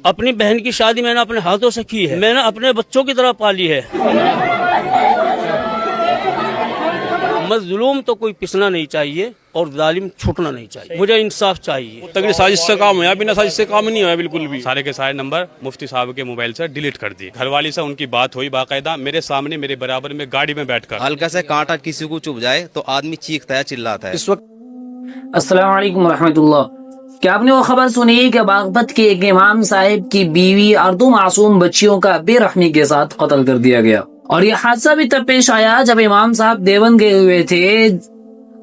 اپنی بہن کی شادی میں نے اپنے ہاتھوں سے کی ہے، میں نے اپنے بچوں کی طرح پالی ہے۔ مظلوم تو کوئی پسنا نہیں چاہیے اور ظالم چھوٹنا نہیں چاہیے، مجھے انصاف چاہیے۔ تگڑی سازش سے کام ہوا، بنا سازش سے کام نہیں ہوا بالکل بھی۔ سارے کے سارے نمبر مفتی صاحب کے موبائل سے ڈیلیٹ کر دیے۔ گھر والی سے ان کی بات ہوئی باقاعدہ میرے سامنے، میرے برابر میں گاڑی میں بیٹھ کر۔ ہلکا سے کانٹا کسی کو چبھ جائے تو آدمی چیختا ہے، چلاتا ہے۔ اس وقت السلام علیکم ورحمۃ اللہ۔ کیا آپ نے وہ خبر سنی کہ باغپت کے ایک امام صاحب کی بیوی اور 2 معصوم بچیوں کا بے رحمی کے ساتھ قتل کر دیا گیا؟ اور یہ حادثہ بھی تب پیش آیا جب امام صاحب دیوبند گئے ہوئے تھے۔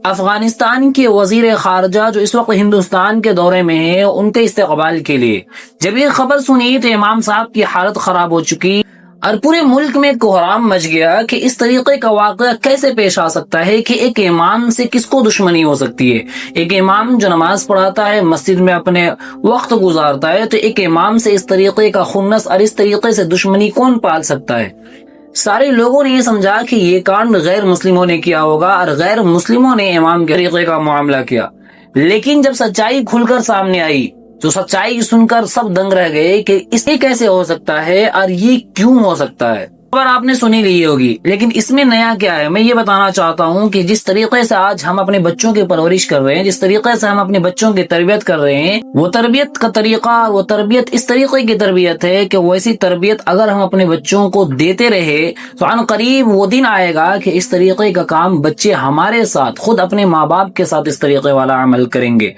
افغانستان کے وزیر خارجہ جو اس وقت ہندوستان کے دورے میں ہیں، ان کے استقبال کے لیے جب یہ خبر سنی تو امام صاحب کی حالت خراب ہو چکی اور پورے ملک میں کوہرام مچ گیا کہ اس طریقے کا واقعہ کیسے پیش آ سکتا ہے کہ ایک امام سے کس کو دشمنی ہو سکتی ہے۔ ایک امام جو نماز پڑھاتا ہے، مسجد میں اپنے وقت گزارتا ہے، تو ایک امام سے اس طریقے کا خنث اور اس طریقے سے دشمنی کون پال سکتا ہے؟ سارے لوگوں نے یہ سمجھا کہ یہ کانڈ غیر مسلموں نے کیا ہوگا اور غیر مسلموں نے امام کے طریقے کا معاملہ کیا۔ لیکن جب سچائی کھل کر سامنے آئی تو سچائی سن کر سب دنگ رہ گئے کہ اس سے کیسے ہو سکتا ہے اور یہ کیوں ہو سکتا ہے۔ خبر آپ نے سنی لی ہوگی، لیکن اس میں نیا کیا ہے؟ میں یہ بتانا چاہتا ہوں کہ جس طریقے سے آج ہم اپنے بچوں کی پرورش کر رہے ہیں، جس طریقے سے ہم اپنے بچوں کی تربیت کر رہے ہیں، وہ تربیت کا طریقہ، وہ تربیت اس طریقے کی تربیت ہے کہ ویسی تربیت اگر ہم اپنے بچوں کو دیتے رہے تو عن قریب وہ دن آئے گا کہ اس طریقے کا کام بچے ہمارے ساتھ، خود اپنے ماں باپ کے ساتھ اس طریقے والا عمل کریں گے۔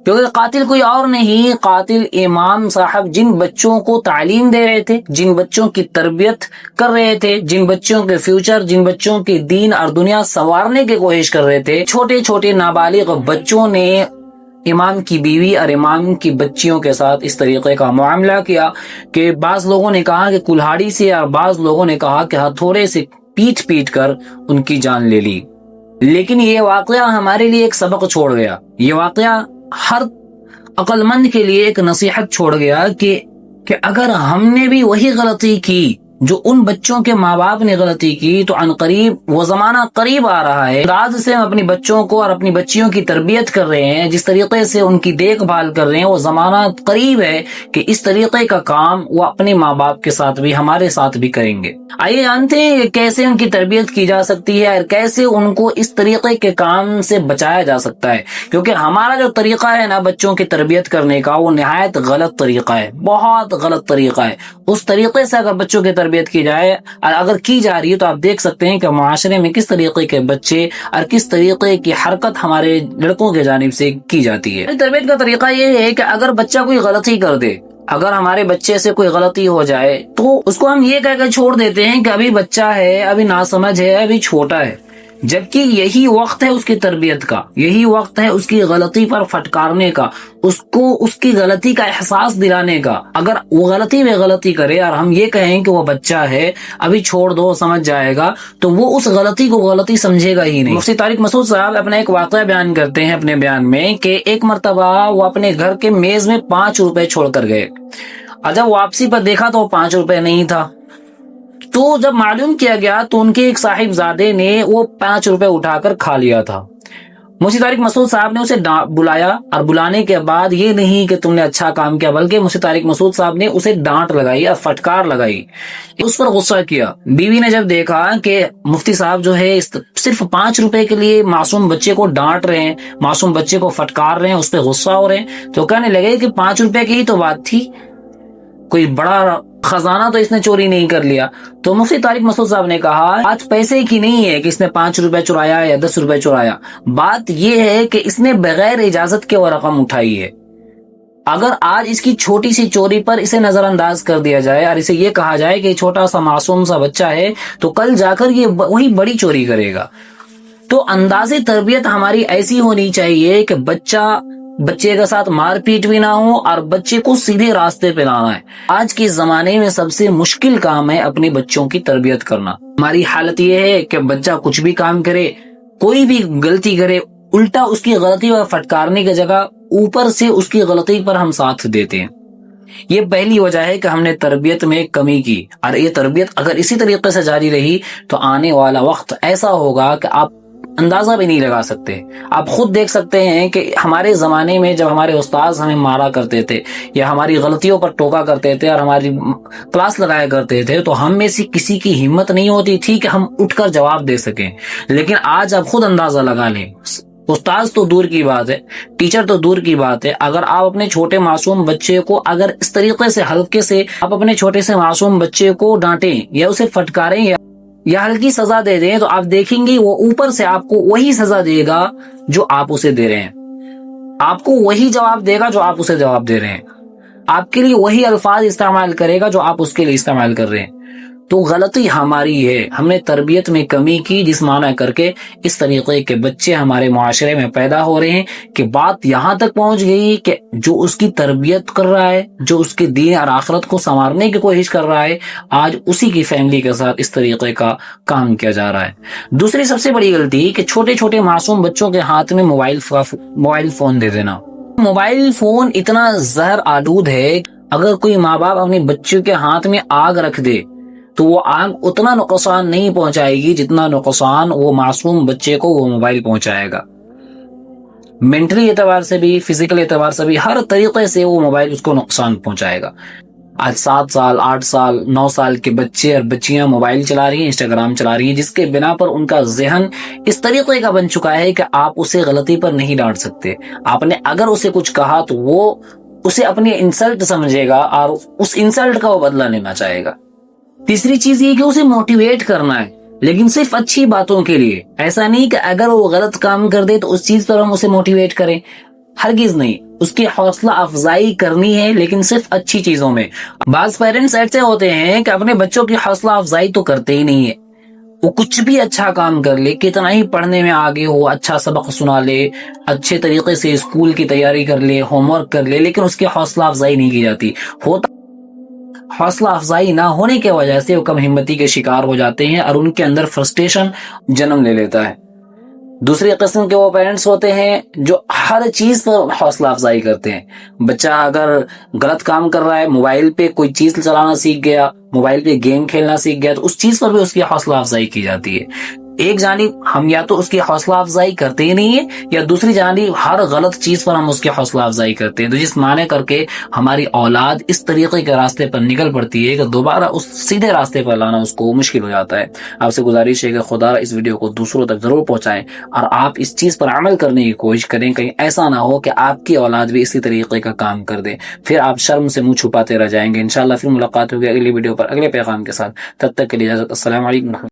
کیونکہ قاتل کوئی اور نہیں، قاتل امام صاحب جن بچوں کو تعلیم دے رہے تھے، جن بچوں کی تربیت کر رہے تھے، جن بچوں کے فیوچر، جن بچوں کے دین اور دنیا سنوارنے کی کوشش کر رہے تھے، چھوٹے چھوٹے نابالغ بچوں نے امام کی بیوی اور امام کی بچیوں کے ساتھ اس طریقے کا معاملہ کیا کہ بعض لوگوں نے کہا کہ کلہاڑی سے اور بعض لوگوں نے کہا کہ ہتھوڑے سے پیٹ پیٹ کر ان کی جان لے لی۔ لیکن یہ واقعہ ہمارے لیے ایک سبق چھوڑ گیا، یہ واقعہ ہر عقل مند کے لیے ایک نصیحت چھوڑ گیا کہ اگر ہم نے بھی وہی غلطی کی جو ان بچوں کے ماں باپ نے غلطی کی تو عن قریب وہ زمانہ قریب آ رہا ہے۔ راز سے ہم اپنی بچوں کو اور اپنی بچیوں کی تربیت کر رہے ہیں، جس طریقے سے ان کی دیکھ بھال کر رہے ہیں، وہ زمانہ قریب ہے کہ اس طریقے کا کام وہ اپنے ماں باپ کے ساتھ بھی، ہمارے ساتھ بھی کریں گے۔ آئیے جانتے ہیں کہ کیسے ان کی تربیت کی جا سکتی ہے اور کیسے ان کو اس طریقے کے کام سے بچایا جا سکتا ہے، کیونکہ ہمارا جو طریقہ ہے نا بچوں کی تربیت کرنے کا، وہ نہایت غلط طریقہ ہے، بہت غلط طریقہ ہے۔ اس طریقے سے اگر بچوں کی تربیت کی جائے اور اگر کی جا رہی ہے تو آپ دیکھ سکتے ہیں کہ معاشرے میں کس طریقے کے بچے اور کس طریقے کی حرکت ہمارے لڑکوں کی جانب سے کی جاتی ہے۔ تربیت کا طریقہ یہ ہے کہ اگر بچہ کوئی غلطی کر دے، اگر ہمارے بچے سے کوئی غلطی ہو جائے تو اس کو ہم یہ کہہ کے چھوڑ دیتے ہیں کہ ابھی بچہ ہے، ابھی ناسمجھ ہے، ابھی چھوٹا ہے، جبکہ یہی وقت ہے اس کی تربیت کا، یہی وقت ہے اس کی غلطی پر پھٹکارنے کا، اس کو اس کی غلطی کا احساس دلانے کا۔ اگر وہ غلطی میں غلطی کرے اور ہم یہ کہیں کہ وہ بچہ ہے، ابھی چھوڑ دو، سمجھ جائے گا، تو وہ اس غلطی کو غلطی سمجھے گا ہی نہیں۔ مفتی طارق مسعود صاحب اپنا ایک واقعہ بیان کرتے ہیں اپنے بیان میں کہ ایک مرتبہ وہ اپنے گھر کے میز میں 5 روپے چھوڑ کر گئے، اور جب واپسی پر دیکھا تو وہ 5 روپے نہیں تھا۔ تو جب معلوم کیا گیا تو ان کے ایک صاحب زادے نے وہ 5 روپے اٹھا کر کھا لیا تھا۔ مفتی طارق مسعود صاحب نے اسے بلایا، اور بلانے کے بعد یہ نہیں کہ تم نے اچھا کام کیا، بلکہ مفتی طارق مسعود صاحب نے اسے ڈانٹ لگائی اور فٹکار لگائی، اس پر غصہ کیا۔ بیوی نے جب دیکھا کہ مفتی صاحب جو ہے صرف 5 روپے کے لیے معصوم بچے کو ڈانٹ رہے ہیں، معصوم بچے کو فٹکار رہے ہیں، اس پہ غصہ ہو رہے ہیں، تو کہنے لگے کہ 5 روپے کی ہی تو بات تھی، کوئی بڑا خزانہ تو اس نے چوری نہیں کر لیا۔ تو مفتی طارق مسعود صاحب نے کہا بات پیسے کی نہیں ہے کہ اس نے 5 روپے چرایا یا 10 روپے چرایا، بات یہ ہے کہ اس نے بغیر اجازت کے وہ رقم اٹھائی ہے۔ اگر آج اس کی چھوٹی سی چوری پر اسے نظر انداز کر دیا جائے اور اسے یہ کہا جائے کہ چھوٹا سا معصوم سا بچہ ہے، تو کل جا کر یہ وہی بڑی چوری کرے گا۔ تو انداز تربیت ہماری ایسی ہونی چاہیے کہ بچے کے ساتھ مار پیٹ بھی نہ ہو اور بچے کو سیدھے راستے پہ لانا ہے۔ آج کے زمانے میں سب سے مشکل کام ہے اپنے بچوں کی تربیت کرنا۔ ہماری حالت یہ ہے کہ بچہ کچھ بھی کام کرے، کوئی بھی غلطی کرے، الٹا اس کی غلطی پر پھٹکارنے کی جگہ اوپر سے اس کی غلطی پر ہم ساتھ دیتے ہیں۔ یہ پہلی وجہ ہے کہ ہم نے تربیت میں کمی کی، اور یہ تربیت اگر اسی طریقے سے جاری رہی تو آنے والا وقت ایسا ہوگا کہ آپ اندازہ بھی نہیں لگا سکتے. آپ خود دیکھ سکتے ہیں کہ ہمارے زمانے میں جب ہمارے استاذ ہمیں مارا کرتے تھے یا ہماری غلطیوں پر ٹوکا کرتے تھے اور ہماری کلاس لگایا کرتے تھے تو ہم میں سے کسی کی ہمت نہیں ہوتی تھی کہ ہم اٹھ کر جواب دے سکیں. لیکن آج آپ خود اندازہ لگا لیں, استاذ تو دور کی بات ہے, ٹیچر تو دور کی بات ہے, اگر آپ اپنے چھوٹے معصوم بچے کو اگر اس طریقے سے ہلکے سے آپ اپنے چھوٹے سے معصوم بچے کو ڈانٹیں یا اسے پھٹکاریں یا ہلکی سزا دے دیں تو آپ دیکھیں گے وہ اوپر سے آپ کو وہی سزا دے گا جو آپ اسے دے رہے ہیں, آپ کو وہی جواب دے گا جو آپ اسے جواب دے رہے ہیں, آپ کے لیے وہی الفاظ استعمال کرے گا جو آپ اس کے لیے استعمال کر رہے ہیں. تو غلطی ہماری ہے, ہم نے تربیت میں کمی کی جس معنی کر کے اس طریقے کے بچے ہمارے معاشرے میں پیدا ہو رہے ہیں کہ بات یہاں تک پہنچ گئی کہ جو اس کی تربیت کر رہا ہے, جو اس کے دین اور آخرت کو سنوارنے کی کوشش کر رہا ہے, آج اسی کی فیملی کے ساتھ اس طریقے کا کام کیا جا رہا ہے. دوسری سب سے بڑی غلطی کہ چھوٹے چھوٹے معصوم بچوں کے ہاتھ میں موبائل فون دے دینا. موبائل فون اتنا زہر آلود ہے, اگر کوئی ماں باپ اپنے بچوں کے ہاتھ میں آگ رکھ دے تو وہ آگ اتنا نقصان نہیں پہنچائے گی جتنا نقصان وہ معصوم بچے کو وہ موبائل پہنچائے گا. مینٹلی اعتبار سے بھی, فزیکل اعتبار سے بھی, ہر طریقے سے وہ موبائل اس کو نقصان پہنچائے گا. آج 7 سال 8 سال 9 سال کے بچے اور بچیاں موبائل چلا رہی ہیں, انسٹاگرام چلا رہی ہیں, جس کے بنا پر ان کا ذہن اس طریقے کا بن چکا ہے کہ آپ اسے غلطی پر نہیں ڈانٹ سکتے. آپ نے اگر اسے کچھ کہا تو وہ اسے اپنی انسلٹ سمجھے گا اور اس انسلٹ کا وہ بدلہ لینا چاہے گا. تیسری چیز یہ کہ اسے موٹیویٹ کرنا ہے, لیکن صرف اچھی باتوں کے لیے. ایسا نہیں کہ اگر وہ غلط کام کر دے تو اس چیز پر ہم اسے موٹیویٹ کریں, ہرگز نہیں. اس کی حوصلہ افزائی کرنی ہے لیکن صرف اچھی چیزوں میں. بعض پیرنٹس ایسے ہوتے ہیں کہ اپنے بچوں کی حوصلہ افزائی تو کرتے ہی نہیں ہے. وہ کچھ بھی اچھا کام کر لے, کتنا ہی پڑھنے میں آگے ہو, اچھا سبق سنا لے, اچھے طریقے سے اسکول کی تیاری کر لے, ہوم ورک کر لے, لیکن اس کی حوصلہ افزائی نہیں کی جاتی. حوصلہ افزائی نہ ہونے کی وجہ سے وہ کم ہمتی کے شکار ہو جاتے ہیں اور ان کے اندر فرسٹریشن جنم لے لیتا ہے. دوسری قسم کے وہ پیرنٹس ہوتے ہیں جو ہر چیز پر حوصلہ افزائی کرتے ہیں. بچہ اگر غلط کام کر رہا ہے, موبائل پہ کوئی چیز چلانا سیکھ گیا, موبائل پہ گیم کھیلنا سیکھ گیا, تو اس چیز پر بھی اس کی حوصلہ افزائی کی جاتی ہے. ایک جانب ہم یا تو اس کی حوصلہ افزائی کرتے ہی نہیں ہیں, یا دوسری جانب ہر غلط چیز پر ہم اس کی حوصلہ افزائی کرتے ہیں, تو جس معنی کر کے ہماری اولاد اس طریقے کے راستے پر نکل پڑتی ہے کہ دوبارہ اس سیدھے راستے پر لانا اس کو مشکل ہو جاتا ہے. آپ سے گزارش ہے کہ خدا اس ویڈیو کو دوسروں تک ضرور پہنچائیں اور آپ اس چیز پر عمل کرنے کی کوشش کریں, کہیں ایسا نہ ہو کہ آپ کی اولاد بھی اسی طریقے کا کام کر دے, پھر آپ شرم سے منہ چھپاتے رہ جائیں گے. انشاءاللہ پھر ملاقات ہوگی اگلی ویڈیو پر اگلے پیغام کے ساتھ. تب تک کے لیے اجازت. السلام علیکم.